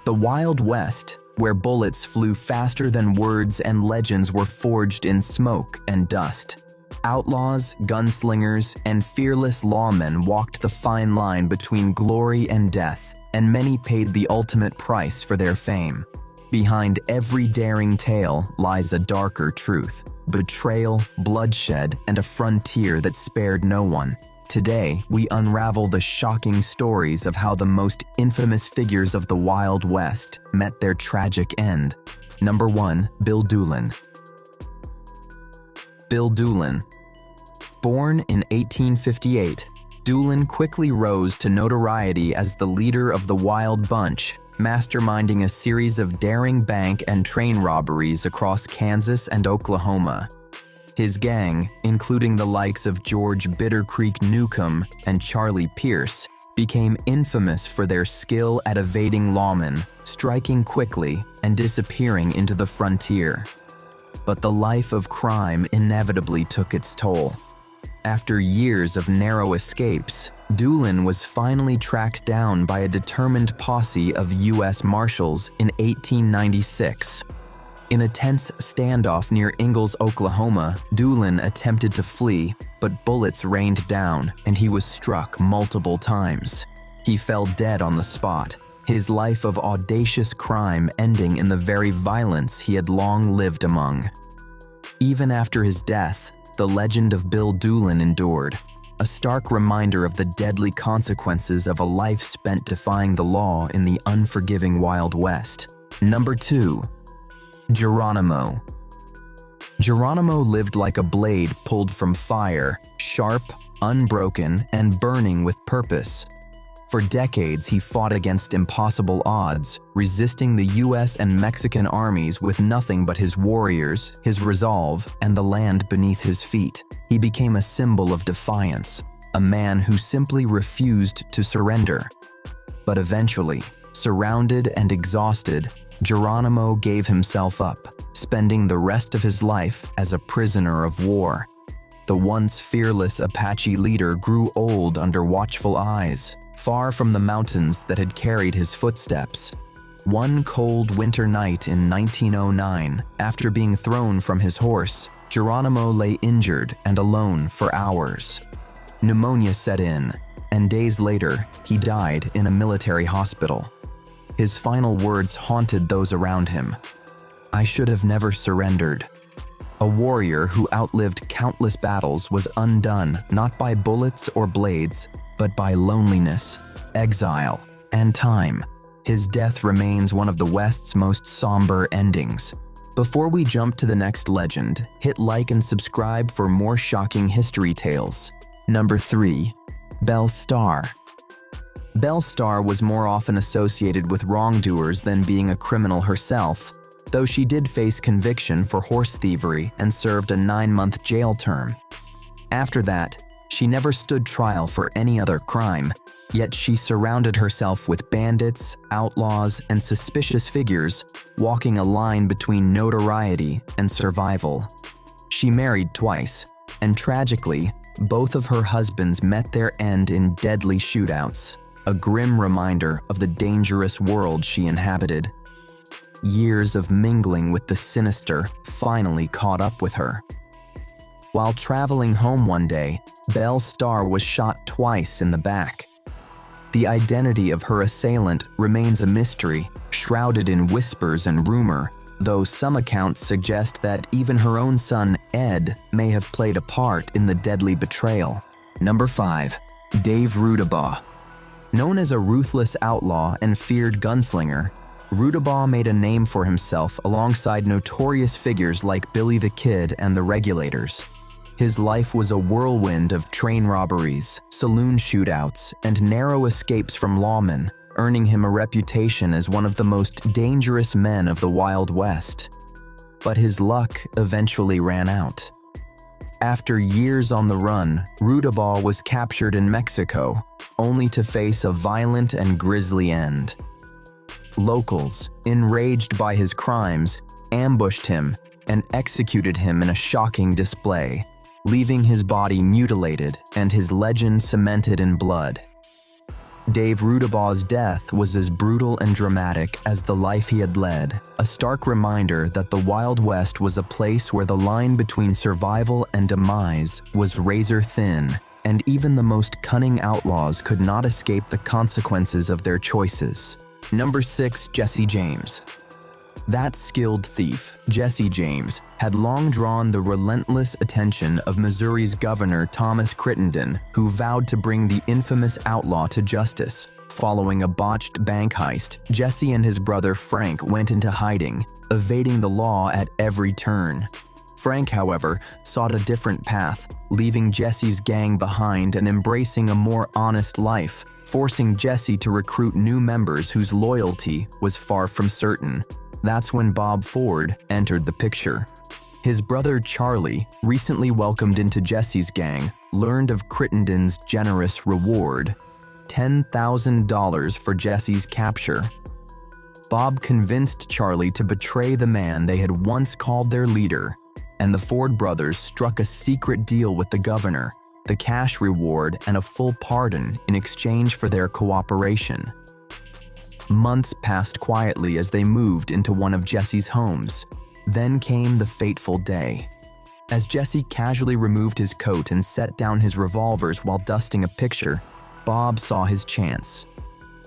The Wild West, where bullets flew faster than words and legends were forged in smoke and dust. Outlaws, gunslingers, and fearless lawmen walked the fine line between glory and death, and many paid the ultimate price for their fame. Behind every daring tale lies a darker truth: betrayal, bloodshed, and a frontier that spared no one. Today, we unravel the shocking stories of how the most infamous figures of the Wild West met their tragic end. Number 1. Bill Doolin. Bill Doolin. Born in 1858, Doolin quickly rose to notoriety as the leader of the Wild Bunch, masterminding a series of daring bank and train robberies across Kansas and Oklahoma. His gang, including the likes of George Bitter Creek Newcomb and Charlie Pierce, became infamous for their skill at evading lawmen, striking quickly, and disappearing into the frontier. But the life of crime inevitably took its toll. After years of narrow escapes, Doolin was finally tracked down by a determined posse of U.S. Marshals in 1896. In a tense standoff near Ingalls, Oklahoma, Doolin attempted to flee, but bullets rained down and he was struck multiple times. He fell dead on the spot, his life of audacious crime ending in the very violence he had long lived among. Even after his death, the legend of Bill Doolin endured, a stark reminder of the deadly consequences of a life spent defying the law in the unforgiving Wild West. Number 2. Geronimo. Geronimo lived like a blade pulled from fire, sharp, unbroken, and burning with purpose. For decades, he fought against impossible odds, resisting the U.S. and Mexican armies with nothing but his warriors, his resolve, and the land beneath his feet. He became a symbol of defiance, a man who simply refused to surrender. But eventually, surrounded and exhausted, Geronimo gave himself up, spending the rest of his life as a prisoner of war. The once fearless Apache leader grew old under watchful eyes, far from the mountains that had carried his footsteps. One cold winter night in 1909, after being thrown from his horse, Geronimo lay injured and alone for hours. Pneumonia set in, and days later, he died in a military hospital. His final words haunted those around him. "I should have never surrendered." A warrior who outlived countless battles was undone not by bullets or blades, but by loneliness, exile, and time. His death remains one of the West's most somber endings. Before we jump to the next legend, hit like and subscribe for more shocking history tales. Number 3. Belle Starr. Belle Starr was more often associated with wrongdoers than being a criminal herself, though she did face conviction for horse thievery and served a 9-month jail term. After that, she never stood trial for any other crime, yet she surrounded herself with bandits, outlaws, and suspicious figures, walking a line between notoriety and survival. She married twice, and tragically, both of her husbands met their end in deadly shootouts, a grim reminder of the dangerous world she inhabited. Years of mingling with the sinister finally caught up with her. While traveling home one day, Belle Starr was shot twice in the back. The identity of her assailant remains a mystery, shrouded in whispers and rumor, though some accounts suggest that even her own son, Ed, may have played a part in the deadly betrayal. Number 5. Dave Rudabaugh. Known as a ruthless outlaw and feared gunslinger, Rudabaugh made a name for himself alongside notorious figures like Billy the Kid and the Regulators. His life was a whirlwind of train robberies, saloon shootouts, and narrow escapes from lawmen, earning him a reputation as one of the most dangerous men of the Wild West. But his luck eventually ran out. After years on the run, Rudabaugh was captured in Mexico, only to face a violent and grisly end. Locals, enraged by his crimes, ambushed him and executed him in a shocking display, leaving his body mutilated and his legend cemented in blood. Dave Rudabaugh's death was as brutal and dramatic as the life he had led, a stark reminder that the Wild West was a place where the line between survival and demise was razor thin, and even the most cunning outlaws could not escape the consequences of their choices. Number 6. Jesse James. That skilled thief, Jesse James, had long drawn the relentless attention of Missouri's Governor Thomas Crittenden, who vowed to bring the infamous outlaw to justice. Following a botched bank heist, Jesse and his brother Frank went into hiding, evading the law at every turn. Frank, however, sought a different path, leaving Jesse's gang behind and embracing a more honest life, forcing Jesse to recruit new members whose loyalty was far from certain. That's when Bob Ford entered the picture. His brother Charlie, recently welcomed into Jesse's gang, learned of Crittenden's generous reward, $10,000 for Jesse's capture. Bob convinced Charlie to betray the man they had once called their leader, and the Ford brothers struck a secret deal with the governor, the cash reward and a full pardon in exchange for their cooperation. Months passed quietly as they moved into one of Jesse's homes. Then came the fateful day. As Jesse casually removed his coat and set down his revolvers while dusting a picture, Bob saw his chance.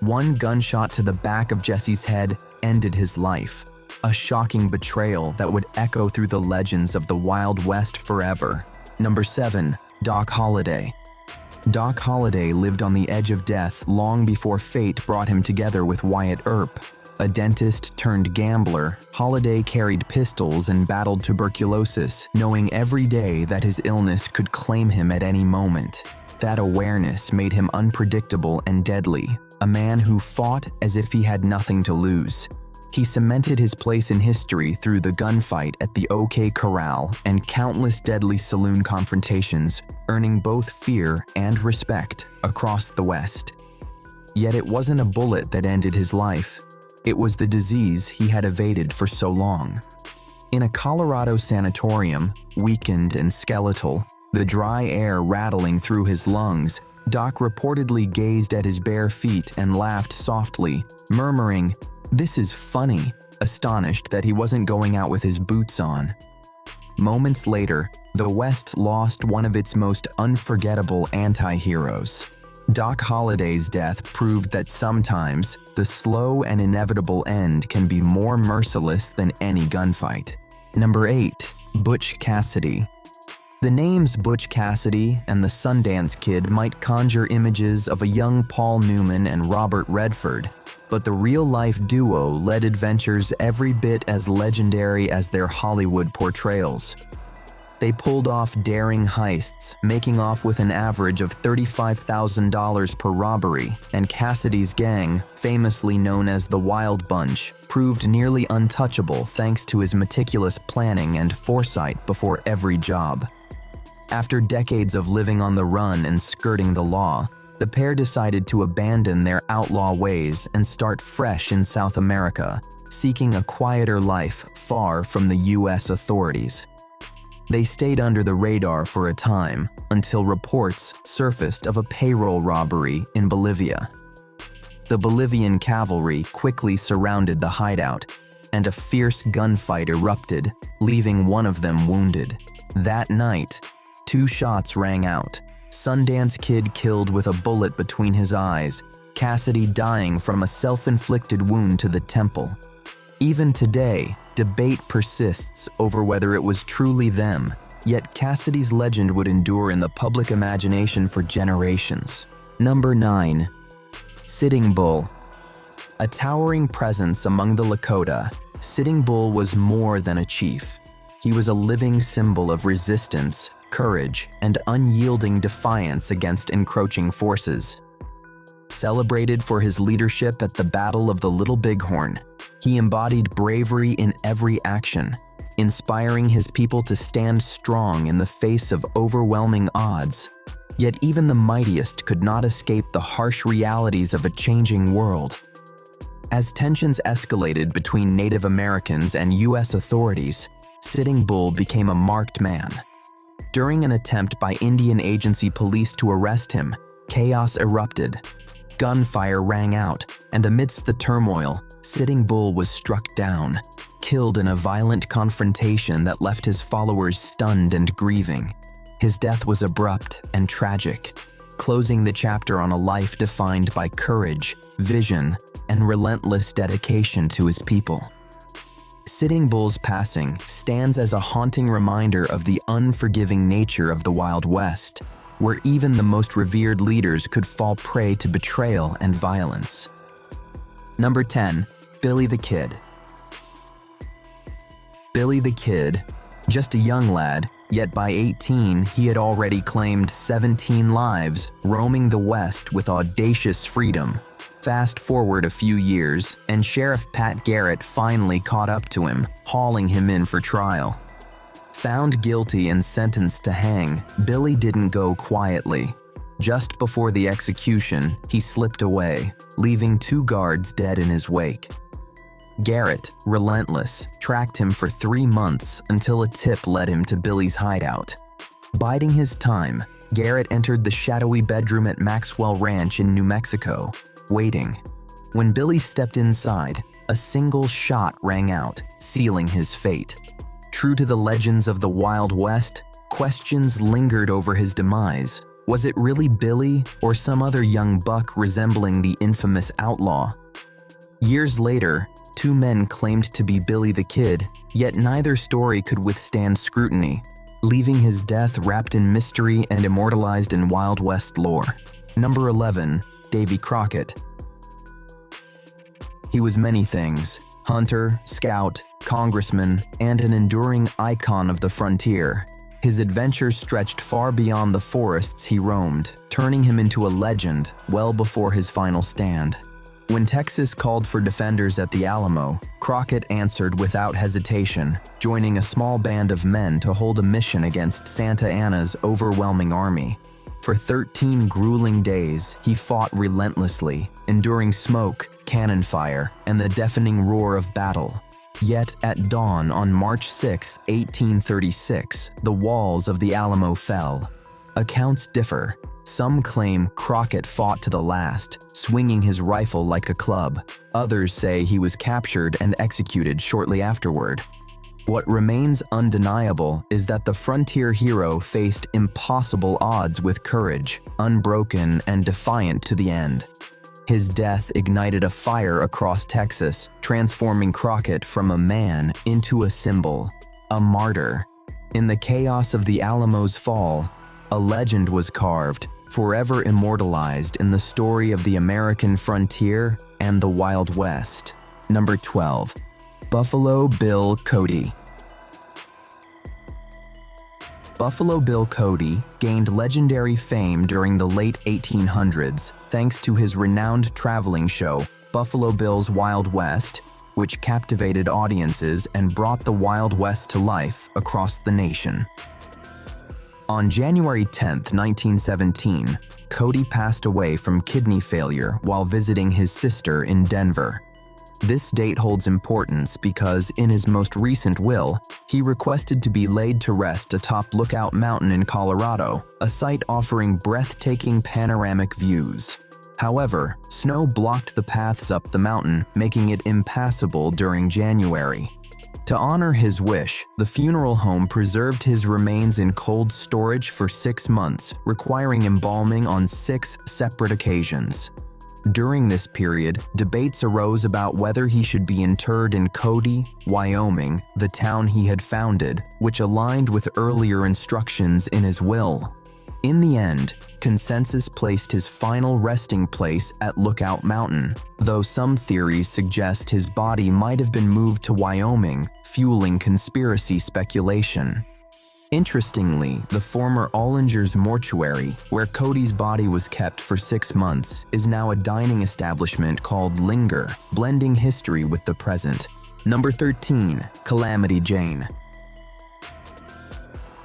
One gunshot to the back of Jesse's head ended his life, a shocking betrayal that would echo through the legends of the Wild West forever. Number 7. Doc Holliday. Doc Holliday lived on the edge of death long before fate brought him together with Wyatt Earp. A dentist turned gambler, Holliday carried pistols and battled tuberculosis, knowing every day that his illness could claim him at any moment. That awareness made him unpredictable and deadly, a man who fought as if he had nothing to lose. He cemented his place in history through the gunfight at the OK Corral and countless deadly saloon confrontations, earning both fear and respect across the West. Yet it wasn't a bullet that ended his life. It was the disease he had evaded for so long. In a Colorado sanatorium, weakened and skeletal, the dry air rattling through his lungs, Doc reportedly gazed at his bare feet and laughed softly, murmuring, "This is funny," astonished that he wasn't going out with his boots on. Moments later, the West lost one of its most unforgettable anti-heroes. Doc Holliday's death proved that sometimes the slow and inevitable end can be more merciless than any gunfight. Number 8. Butch Cassidy. The names Butch Cassidy and the Sundance Kid might conjure images of a young Paul Newman and Robert Redford, but the real-life duo led adventures every bit as legendary as their Hollywood portrayals. They pulled off daring heists, making off with an average of $35,000 per robbery, and Cassidy's gang, famously known as the Wild Bunch, proved nearly untouchable thanks to his meticulous planning and foresight before every job. After decades of living on the run and skirting the law, the pair decided to abandon their outlaw ways and start fresh in South America, seeking a quieter life far from the U.S. authorities. They stayed under the radar for a time until reports surfaced of a payroll robbery in Bolivia. The Bolivian cavalry quickly surrounded the hideout, and a fierce gunfight erupted, leaving one of them wounded. That night, 2 shots rang out. Sundance Kid killed with a bullet between his eyes, Cassidy dying from a self-inflicted wound to the temple. Even today, debate persists over whether it was truly them, yet Cassidy's legend would endure in the public imagination for generations. Number 9. Sitting Bull. A towering presence among the Lakota, Sitting Bull was more than a chief. He was a living symbol of resistance, courage, and unyielding defiance against encroaching forces. Celebrated for his leadership at the Battle of the Little Bighorn, he embodied bravery in every action, inspiring his people to stand strong in the face of overwhelming odds. Yet even the mightiest could not escape the harsh realities of a changing world. As tensions escalated between Native Americans and U.S. authorities, Sitting Bull became a marked man. During an attempt by Indian Agency police to arrest him, chaos erupted. gunfire rang out, and amidst the turmoil, Sitting Bull was struck down, killed in a violent confrontation that left his followers stunned and grieving. His death was abrupt and tragic, closing the chapter on a life defined by courage, vision, and relentless dedication to his people. Sitting Bull's passing stands as a haunting reminder of the unforgiving nature of the Wild West, where even the most revered leaders could fall prey to betrayal and violence. Number 10. Billy the Kid. Billy the Kid, just a young lad, yet by 18 he had already claimed 17 lives, roaming the West with audacious freedom. Fast forward a few years, and Sheriff Pat Garrett finally caught up to him, hauling him in for trial. Found guilty and sentenced to hang, Billy didn't go quietly. Just before the execution, he slipped away, leaving 2 guards dead in his wake. Garrett, relentless, tracked him for 3 months until a tip led him to Billy's hideout. Biding his time, Garrett entered the shadowy bedroom at Maxwell Ranch in New Mexico, waiting. When Billy stepped inside, a single shot rang out, sealing his fate. True to the legends of the Wild West, questions lingered over his demise. Was it really Billy or some other young buck resembling the infamous outlaw? Years later, 2 men claimed to be Billy the Kid, yet neither story could withstand scrutiny, leaving his death wrapped in mystery and immortalized in Wild West lore. Number 11. Davy Crockett. He was many things: hunter, scout, congressman, and an enduring icon of the frontier. His adventures stretched far beyond the forests he roamed, turning him into a legend well before his final stand. When Texas called for defenders at the Alamo, Crockett answered without hesitation, joining a small band of men to hold a mission against Santa Anna's overwhelming army. For 13 grueling days, he fought relentlessly, enduring smoke, cannon fire, and the deafening roar of battle. Yet at dawn on March 6, 1836, the walls of the Alamo fell. Accounts differ. Some claim Crockett fought to the last, swinging his rifle like a club. Others say he was captured and executed shortly afterward. What remains undeniable is that the frontier hero faced impossible odds with courage, unbroken and defiant to the end. His death ignited a fire across Texas, transforming Crockett from a man into a symbol, a martyr. In the chaos of the Alamo's fall, a legend was carved, forever immortalized in the story of the American frontier and the Wild West. Number 12. Buffalo Bill Cody. Buffalo Bill Cody gained legendary fame during the late 1800s thanks to his renowned traveling show, Buffalo Bill's Wild West, which captivated audiences and brought the Wild West to life across the nation. On January 10, 1917, Cody passed away from kidney failure while visiting his sister in Denver. This date holds importance because in his most recent will, he requested to be laid to rest atop Lookout Mountain in Colorado, a site offering breathtaking panoramic views. However, snow blocked the paths up the mountain, making it impassable during January. To honor his wish, the funeral home preserved his remains in cold storage for 6 months, requiring embalming on 6 separate occasions. During this period, debates arose about whether he should be interred in Cody, Wyoming, the town he had founded, which aligned with earlier instructions in his will. In the end, consensus placed his final resting place at Lookout Mountain, though some theories suggest his body might have been moved to Wyoming, fueling conspiracy speculation. Interestingly, the former Ollinger's mortuary, where Cody's body was kept for 6 months, is now a dining establishment called Linger, blending history with the present. Number 13. Calamity Jane.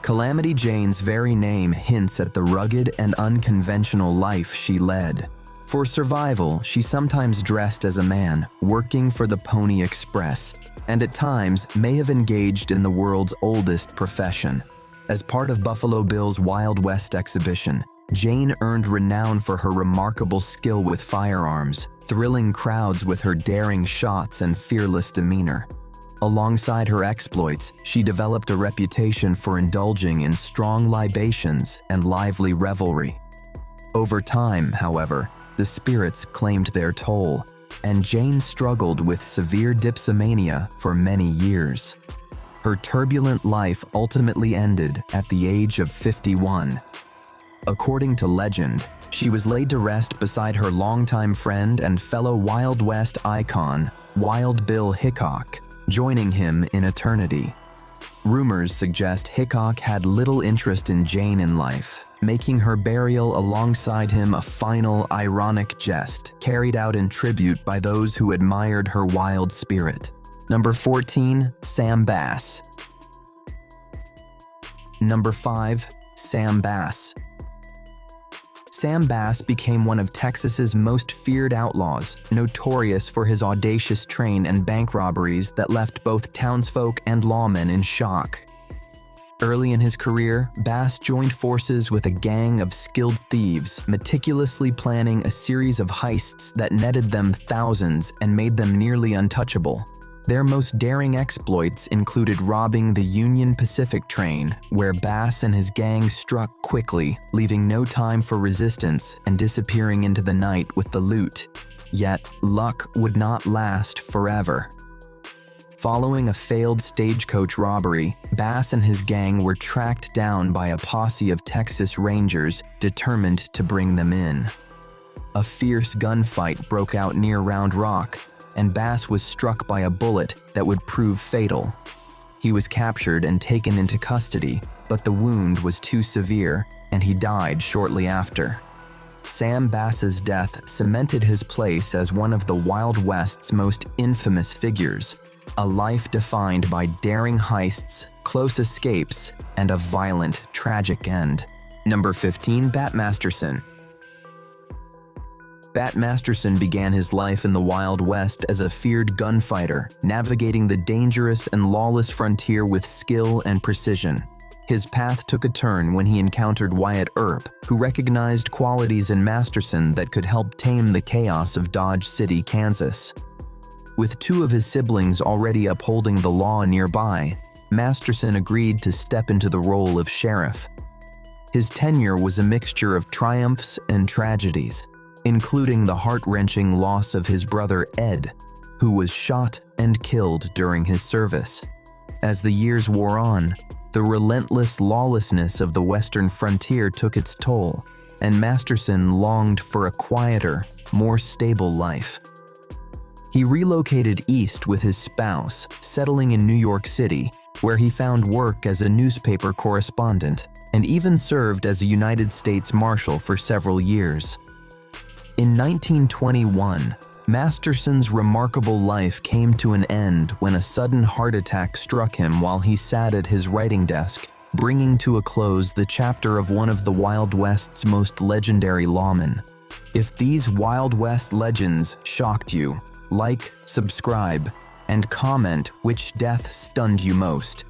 Calamity Jane's very name hints at the rugged and unconventional life she led. For survival, she sometimes dressed as a man, working for the Pony Express, and at times may have engaged in the world's oldest profession. As part of Buffalo Bill's Wild West exhibition, Jane earned renown for her remarkable skill with firearms, thrilling crowds with her daring shots and fearless demeanor. Alongside her exploits, she developed a reputation for indulging in strong libations and lively revelry. Over time, however, the spirits claimed their toll, and Jane struggled with severe dipsomania for many years. Her turbulent life ultimately ended at the age of 51. According to legend, she was laid to rest beside her longtime friend and fellow Wild West icon, Wild Bill Hickok, joining him in eternity. Rumors suggest Hickok had little interest in Jane in life, making her burial alongside him a final, ironic jest carried out in tribute by those who admired her wild spirit. Number 14, Sam Bass. Number 5, Sam Bass. Sam Bass became one of Texas's most feared outlaws, notorious for his audacious train and bank robberies that left both townsfolk and lawmen in shock. Early in his career, Bass joined forces with a gang of skilled thieves, meticulously planning a series of heists that netted them thousands and made them nearly untouchable. Their most daring exploits included robbing the Union Pacific train, where Bass and his gang struck quickly, leaving no time for resistance and disappearing into the night with the loot. Yet, luck would not last forever. Following a failed stagecoach robbery, Bass and his gang were tracked down by a posse of Texas Rangers determined to bring them in. A fierce gunfight broke out near Round Rock, and Bass was struck by a bullet that would prove fatal. He was captured and taken into custody, but the wound was too severe, and he died shortly after. Sam Bass's death cemented his place as one of the Wild West's most infamous figures, a life defined by daring heists, close escapes, and a violent, tragic end. Number 15, Bat Masterson. Bat Masterson began his life in the Wild West as a feared gunfighter, navigating the dangerous and lawless frontier with skill and precision. His path took a turn when he encountered Wyatt Earp, who recognized qualities in Masterson that could help tame the chaos of Dodge City, Kansas. With two of his siblings already upholding the law nearby, Masterson agreed to step into the role of sheriff. His tenure was a mixture of triumphs and tragedies, including the heart-wrenching loss of his brother Ed, who was shot and killed during his service. As the years wore on, the relentless lawlessness of the western frontier took its toll, and Masterson longed for a quieter, more stable life. He relocated east with his spouse, settling in New York City, where he found work as a newspaper correspondent and even served as a United States Marshal for several years. In 1921, Masterson's remarkable life came to an end when a sudden heart attack struck him while he sat at his writing desk, bringing to a close the chapter of one of the Wild West's most legendary lawmen. If these Wild West legends shocked you, like, subscribe, and comment which death stunned you most.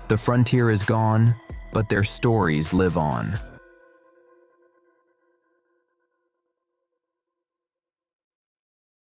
The frontier is gone, but their stories live on.